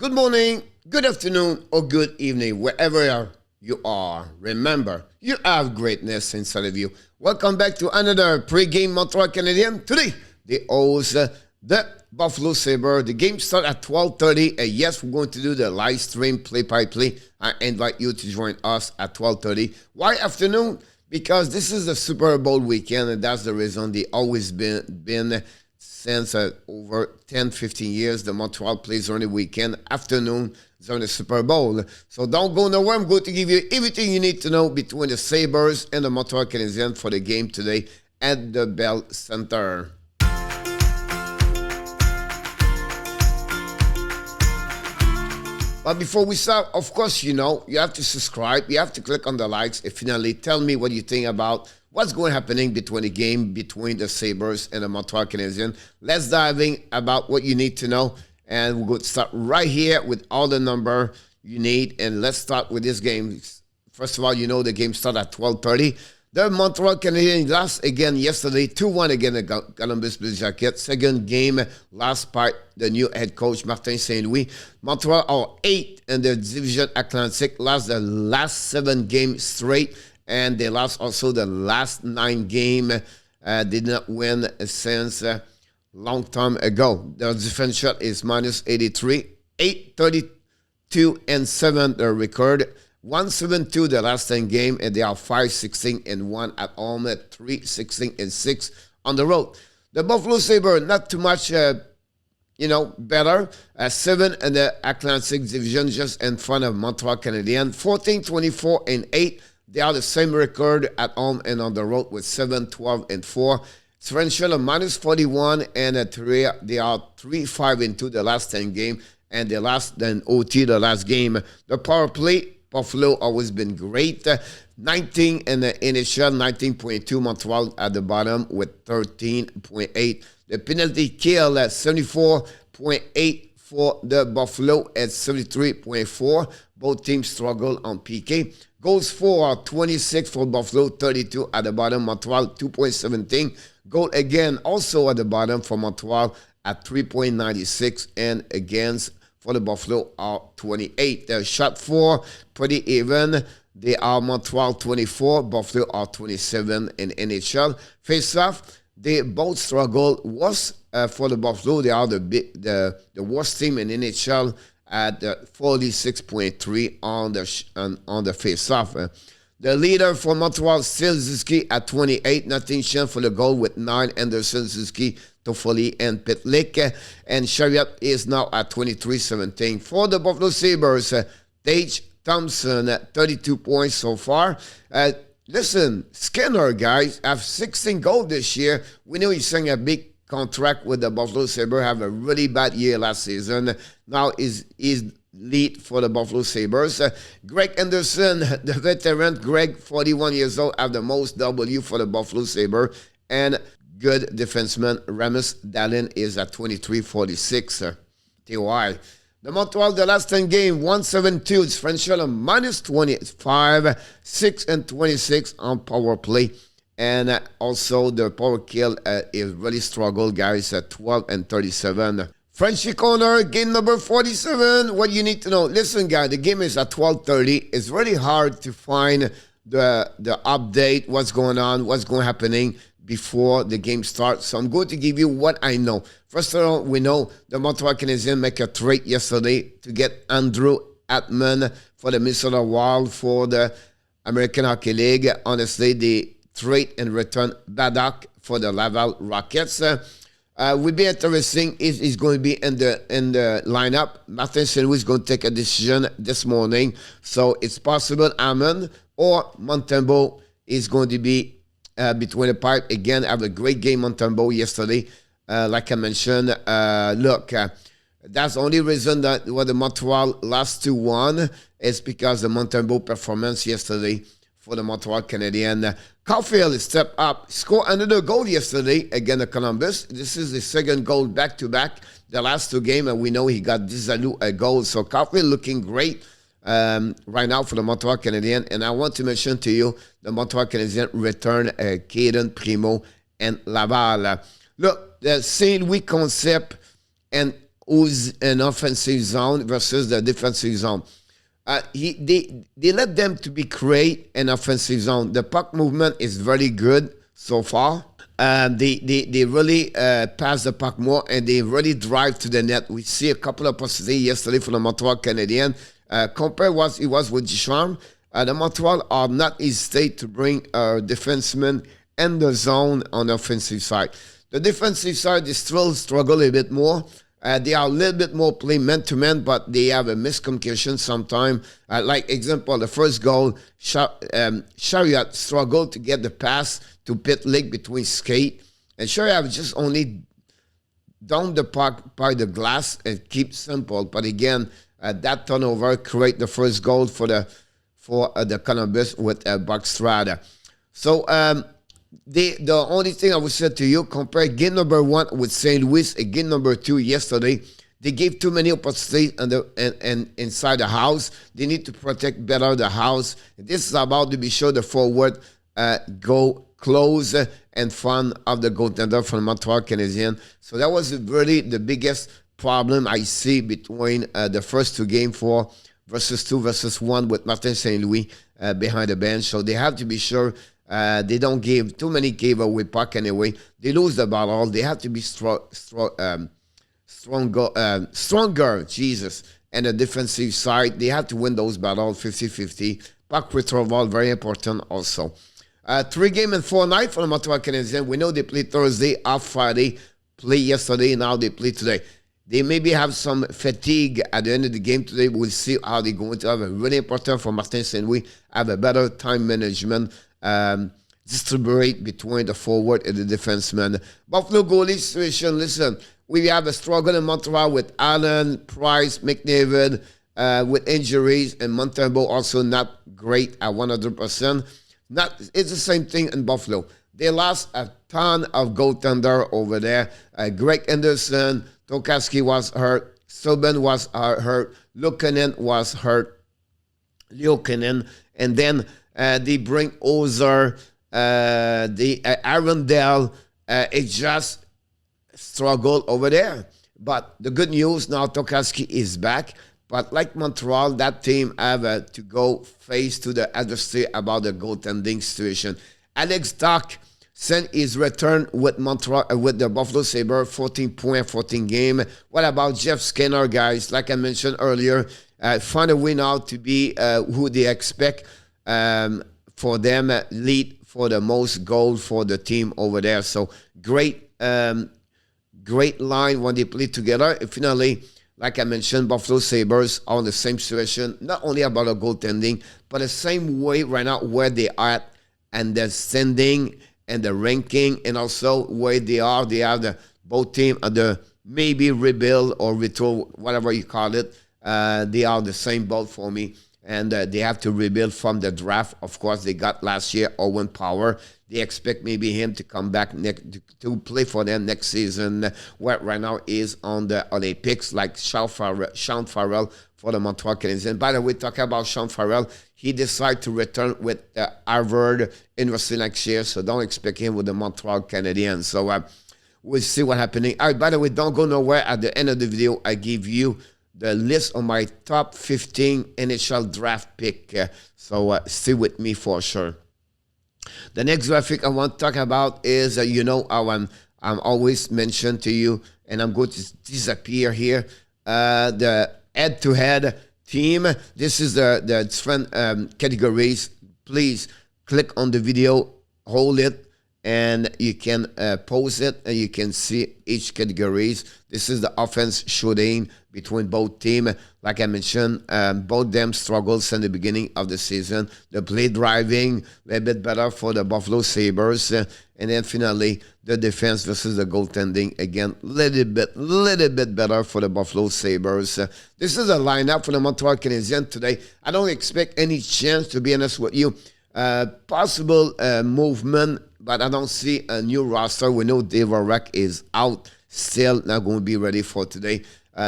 Good morning, good afternoon, or good evening, wherever you are. Remember, you have greatness inside of you. Welcome back to another pre-game Montreal Canadiens. Today, they host the Buffalo Sabres. The game starts at 12:30. Yes, we're going to do the live stream play-by-play. I invite you to join us at 12:30. Why afternoon? Because this is the Super Bowl weekend, and that's the reason they always been since over 10, 15 years. The Montreal plays on the weekend afternoon during the Super Bowl. So don't go nowhere. I'm going to give you everything you need to know between the Sabres and the Montreal Canadiens for the game today at the Bell Center. But before we start, of course, you have to subscribe. You have to click on the likes. And finally, tell me what you think about what's going happening between the game between the Sabres and the Montreal Canadiens. Let's dive in about what you need to know. And we're going to start right here with all the number you need. And let's start with this game. First of all, the game started at 12:30. The Montreal Canadiens lost again yesterday, 2-1 against the Columbus Blue Jackets. Second game, last by the new head coach, Martin St. Louis. Montreal are 8th in the Division Atlantic, lost the last 7 games straight, and they lost also the last 9 games. Did not win since a long time ago. Their differential is minus 83, 8-32-7 the record. 1-7-2 the last 10 game, and they are 5-16-1 at home, 3-16-6 on the road. The Buffalo Sabres, not too much, better. 7 in the Atlantic Division, just in front of Montreal Canadiens. 14-24-8. They are the same record at home and on the road with 7-12-4. Differential of minus 41 and 3. They are 3-5-2 the last 10 game, and they lost then OT the last game. The power play, Buffalo always been great. 19 in the NHL, 19.2. Montreal at the bottom with 13.8. The penalty kill at 74.8 for the Buffalo at 73.4. Both teams struggle on PK. Goals for are 26 for Buffalo, 32 at the bottom. Montreal 2.17. Goal again also at the bottom for Montreal at 3.96, and against for the Buffalo are 28. The shot for pretty even. They are Montreal 24, Buffalo are 27 in NHL. Face-off, they both struggle. Worst for the Buffalo, they are the worst team in NHL at 46.3 on the face-off. The leader for Montreal, still Suzuki at 28. Nothing changed for the goal with 9. Anderson, Suzuki, Toffoli, and Pitlick. And Chariot is now at 23-17. For the Buffalo Sabres, Tage Thompson at 32 points so far. Listen, Skinner, guys, have 16 goals this year. We know he's signing a big contract with the Buffalo Sabres. Have a really bad year last season. Now is lead for the Buffalo Sabres. Greg Anderson, the veteran, Greg, 41 years old, have the most W for the Buffalo Sabres. And good defenseman, Ramus Dallin, is at 23-46 TOI. The Montreal, the last 10 game, 1-7-2. It's Frenchel minus 25, 6-26 on power play. And also the power kill is really struggle, guys, at 12-37. Frenchy Corner, game number 47. What you need to know. Listen, guys, the game is at 12:30. It's really hard to find the update, what's going on, what's going happening before the game starts. So I'm going to give you what I know. First of all, we know the Montreal Canadiens make a trade yesterday to get Andrew Atman for the Minnesota Wild for the American Hockey League. Honestly, the trade and return Baddock for the Laval Rockets. Would be interesting if he's going to be in the lineup. Martin St. Louis is going to take a decision this morning. So it's possible Amon or Montembeault is going to be between the pipe. Again, have a great game Montembeault yesterday. Like I mentioned, that's the only reason that the Montreal lost 2-1 is because the Montembeault performance yesterday for the Montreal Canadiens. Caulfield stepped up, scored another goal yesterday against Columbus. This is the second goal back-to-back. The last 2 games, and we know he got Dizalu a goal. So Caulfield looking great right now for the Montreal Canadiens. And I want to mention to you, the Montreal Canadiens return Caden Primo and Laval. Look, the St. Louis concept and who's an offensive zone versus the defensive zone. They let them to be create an offensive zone. The puck movement is very good so far. They really pass the puck more, and they really drive to the net. We see a couple of opportunities yesterday for the Montreal Canadiens. Compare what it was with Ducharme. The Montreal are not hesitate to bring defensemen in the zone on the offensive side. The defensive side, they still struggle a bit more. They are a little bit more play man-to-man, but they have a miscommunication sometimes. Like example, the first goal, Chariot struggled to get the pass to Pitlick between skate. And Chariot just only down the puck by the glass and keep simple. But again, that turnover create the first goal for the Columbus with Buckstrada. So the only thing I would say to you, compare game number 1 with St. Louis and game number 2 yesterday. They gave too many opportunities and inside the house. They need to protect better the house. This is about to be sure the forward go close and front of the goaltender from Montreal Canadiens. So that was really the biggest problem I see between the first 2 games, 4 versus 2 versus 1 with Martin St. Louis behind the bench. So they have to be sure they don't give too many giveaway puck anyway. They lose the battle. They have to be stronger, Jesus. And the defensive side, they have to win those battles 50-50. Puck retrieval, very important also. 3 games and 4 nights for the Montreal Canadiens. We know they played Thursday, off Friday, play yesterday, now they play today. They maybe have some fatigue at the end of the game today. We'll see how they're going to have. A really important for Martin St. Louis, have a better time management, distribute between the forward and the defenseman. Buffalo goalie situation, listen, we have a struggle in Montreal with Allen, Price, McDavid, with injuries, and Montembeault also not great at 100%. It's the same thing in Buffalo. They lost a ton of goaltender over there. Greg Anderson, Tokarski was hurt. Subban was hurt. Luukkonen was hurt. Luukkonen. And then they bring Ozer. Arundel. It just struggled over there. But the good news now, Tokarski is back. But like Montreal, that team have to go face to the adversary about the goaltending situation. Alex Tuch sent his return with Montreal, with the Buffalo Sabres, 14 point, 14 game. What about Jeff Skinner, guys? Like I mentioned earlier, find a way now to be who they expect for them, lead for the most goals for the team over there. So great line when they play together. And finally, like I mentioned, Buffalo Sabres are in the same situation, not only about the goaltending, but the same way right now where they are at and the standing and the ranking, and also where they are. They have the both team at the maybe rebuild or retool, whatever you call it. They are the same boat for me, and they have to rebuild from the draft. Of course, they got last year Owen Power. They expect maybe him to come back to play for them next season, where right now is on the Olympics, like Sean Farrell for the Montreal Canadiens. By the way, talking about Sean Farrell, he decided to return with Harvard University next year, so don't expect him with the Montreal Canadiens. So we'll see what's happening. All right, by the way, don't go nowhere. At the end of the video, I give you the list of my top 15 NHL draft pick. So stay with me for sure. The next graphic I want to talk about is, how I'm always mentioned to you, and I'm going to disappear here, the head-to-head team. This is the different categories. Please click on the video, hold it, and you can pause it, and you can see each categories. This is the offense shooting between both teams. Like I mentioned, both them struggles in the beginning of the season. The play driving, a little bit better for the Buffalo Sabres. And then finally, the defense versus the goaltending. Again, little bit better for the Buffalo Sabres. This is a lineup for the Montreal Canadiens today. I don't expect any chance, to be honest with you. Possible movement, but I don't see a new roster. We know Dave O'Rourke is out, still not going to be ready for today.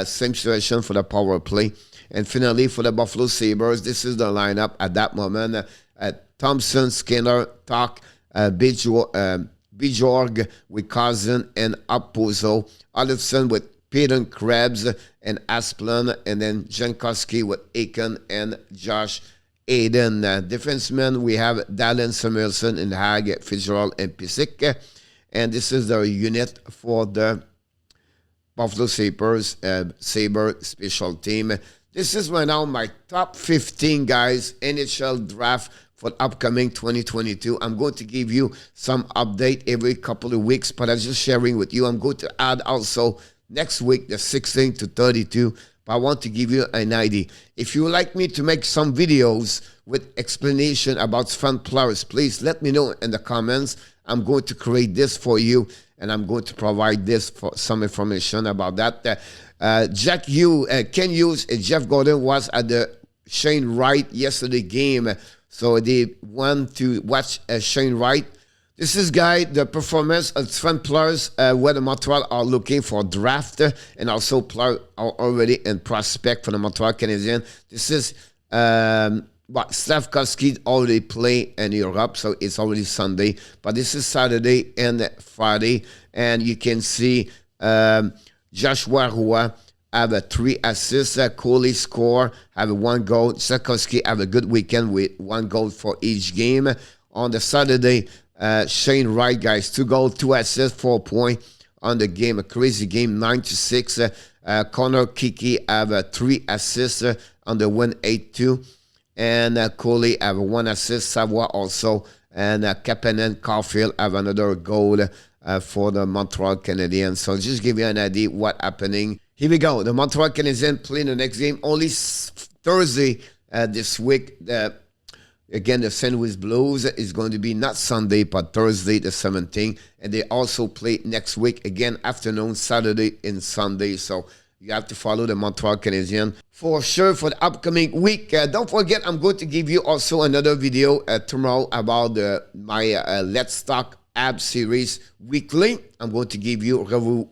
Same situation for the power play. And finally, for the Buffalo Sabres, this is the lineup at that moment. Thompson, Skinner, Tuch, Bjorg with Cousin and Okposo. Olofsson with Peyton Krebs and Asplund, and then Jankowski with Aiken and Josh Hayden. Defensemen, we have Dallin Samuelson and Hag, Fitzgerald, and Pisik. And this is the unit for the Buffalo Sabres, Sabre special team. This is right now my top 15 guys NHL draft for upcoming 2022. I'm going to give you some update every couple of weeks, but I'm just sharing with you. I'm going to add also next week the 16 to 32, but I want to give you an idea. If you would like me to make some videos with explanation about fun players, please let me know in the comments. I'm going to create this for you, and I'm going to provide this for some information about that. Ken Hughes and Jeff Gordon was at the Shane Wright yesterday game, so they went to watch Shane Wright. This is the performance of fun players where the Montreal are looking for draft, and also players are already in prospect for the Montreal Canadiens. This is Slavkovsky already play in Europe, so it's already Sunday. But this is Saturday and Friday, and you can see Joshua Roy have 3 assists. Coley score, have 1 goal. Slavkovsky have a good weekend with 1 goal for each game. On the Saturday, Shane Wright, guys, 2 goals, 2 assists, 4 points on the game. A crazy game, 9-6. Connor Kiki have 3 assists on the win, 8-2. And Coley have 1 assist. Savoie also. And Kapanen, Caulfield have another goal for the Montreal Canadiens. So just give you an idea what happening. Here we go. The Montreal Canadiens playing the next game only Thursday this week. Again, the St. Louis Blues is going to be not Sunday, but Thursday the 17th. And they also play next week, again, afternoon, Saturday and Sunday. So you have to follow the Montreal Canadiens for sure for the upcoming week. Don't forget, I'm going to give you also another video tomorrow about my Let's Talk Ab series weekly. I'm going to give you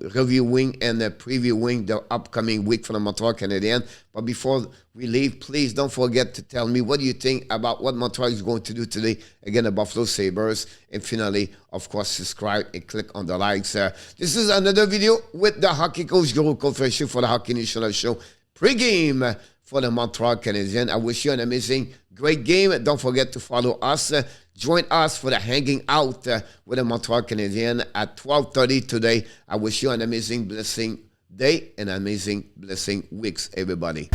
reviewing and previewing the upcoming week for the Montreal Canadiens. But before we leave, please don't forget to tell me what you think about what Montreal is going to do today against the Buffalo Sabres. And finally, of course, subscribe and click on the likes. This is another video with the hockey coach, Guru FRENCHY, for the Hockey National Show pregame for the Montreal Canadiens. I wish you an amazing, great game. Don't forget to follow us. Join us for the hanging out with the Montreal Canadiens at 12:30 today. I wish you an amazing, blessing day and amazing, blessing weeks, everybody.